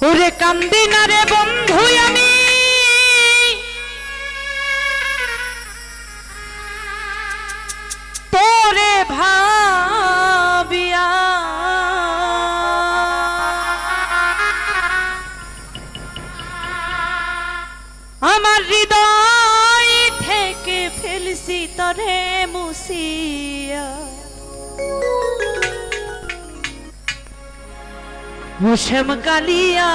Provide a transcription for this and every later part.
ওরে কান্দি না রে বন্ধু আমি তোরে ভাবিয়া আমার হৃদয় থেকে ফেলছি তরে মুছিয়া মুশম কালিয়া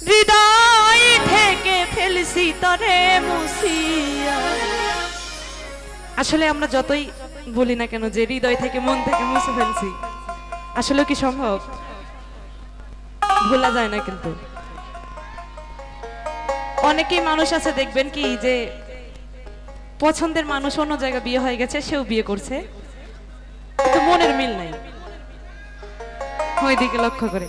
হৃদয় থেকে ফেলছি তরে মুছিয়া। আসলে আমরা যতই বলি না কেন যে হৃদয় থেকে মন থেকে মুছে ফেলছি, আসলে কি সম্ভব? ভোলা যায় না। কিন্তু অনেকেই মানুষ আছে দেখবেন কি যে পছন্দের মানুষ অন্য জায়গায় বিয়ে হয়ে গেছে, সেও বিয়ে করছে, কিন্তু মনের মিল নাই। ওই দিকে লক্ষ্য করে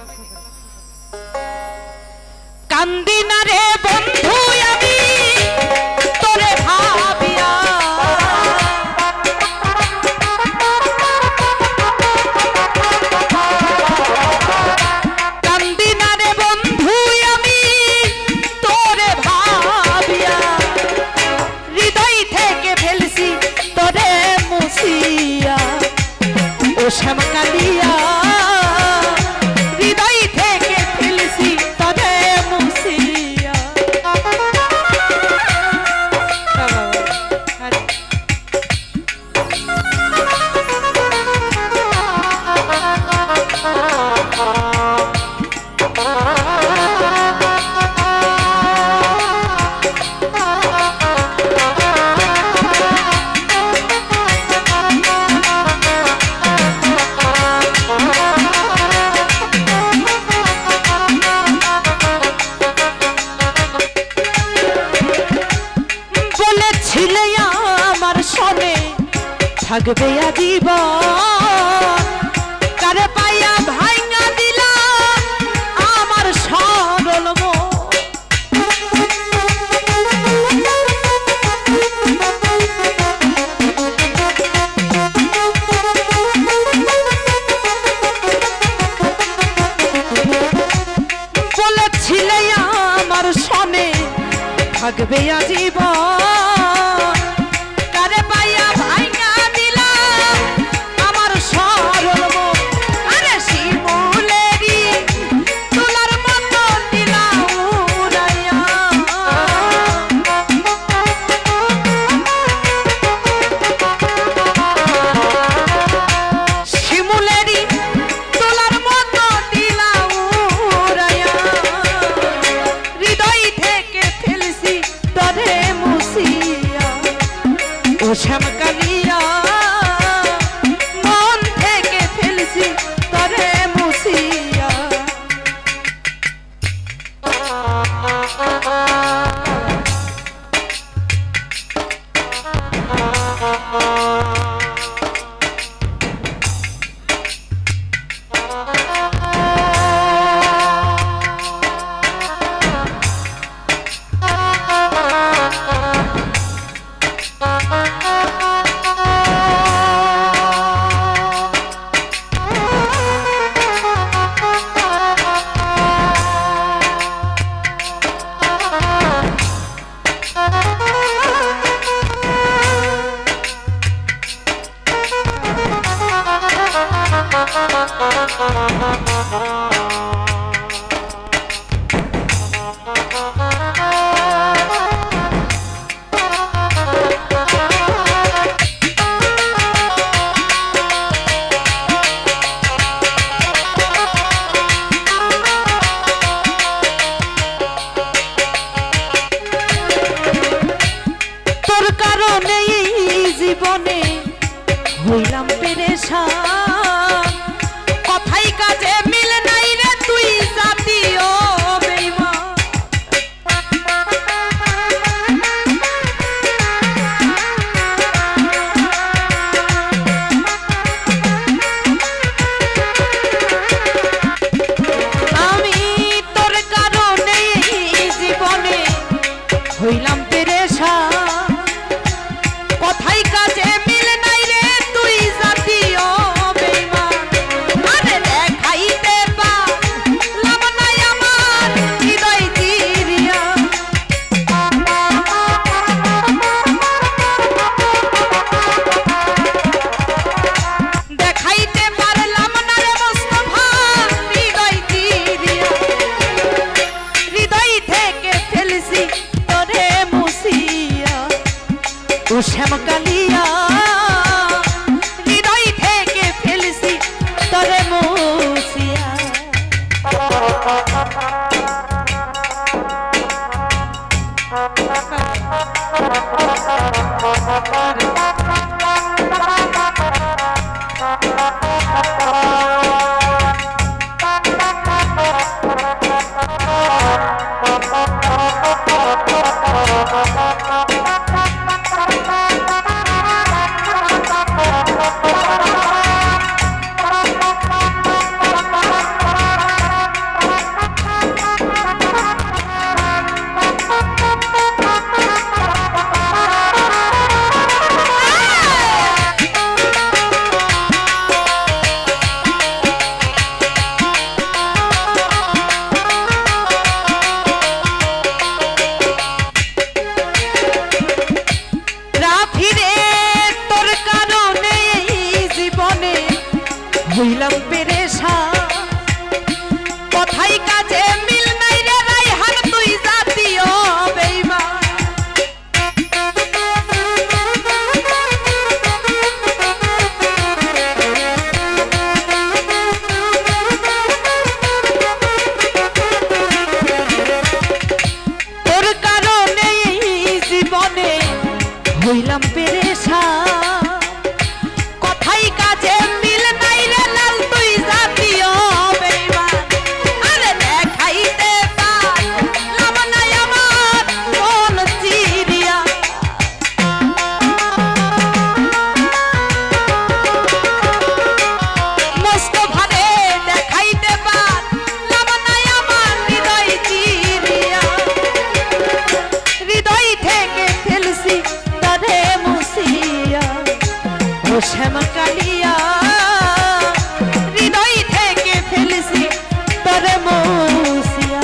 কান্দি না রে বন্ধু আমি তোরে ভাবিয়া কান্দি না রে বন্ধু আমি তোরে ভাবিয়া হৃদয় থেকে ফেলছি তোরে মুছিয়া ও শ্যামকালিয়া হৃদয় থেকে ফেলছি তোরে মুছিয়া। থাকবে আজীবন কারে পাইয়া ভাঙা দিলা আমার সরল মন। বলেছিলে আমার সনে থাকবে আজীবন শ্যামকালিয়া মন থেকে ফেলছি তরে মুছিয়া। তোর কারণে জীবনে হইলাম পেরেশান, কথাই কাজে মিল নাই রে তুই জাতীয় বেঈমান। আমি তোর কারণে জীবনে হইলাম পেরেশান, কথাই কাজে মিল নাই রে তুই জাতীয় হইলাম পেরেশান কথাই কাজে মিল নাই রে রাইহান তুই জাতীয় বেঈমান তোর কারণে এই জীবনে হইলাম পেরেশান কথাই কাজে মিল নাই রে লাল তুই জাতীয় বেঈমান আরে দেখাইতে পারলাম না আমার মন চিরিয়া মোস্তফারে দেখাইতে পারলাম না আমার হৃদয় চিরিয়া হৃদয় থেকে ফেলছি তারে মুছিয়া ও শ্যামা কালিয়া হৃদয় থেকে ফেলছি তারে মুছিয়া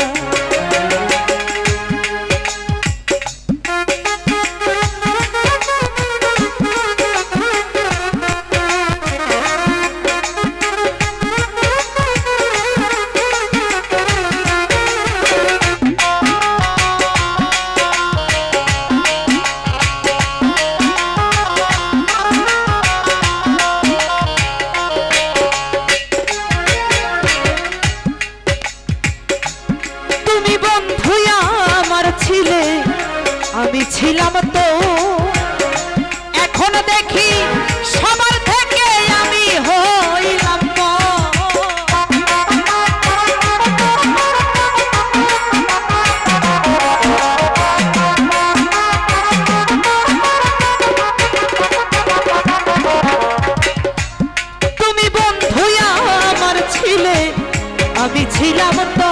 তুমি বন্ধু আমার ছিলে আমি ছিলাম তো এখন দেখি সবার থেকে আমি হইলাম তুমি বন্ধু আমার ছিলে আমি ছিলাম তো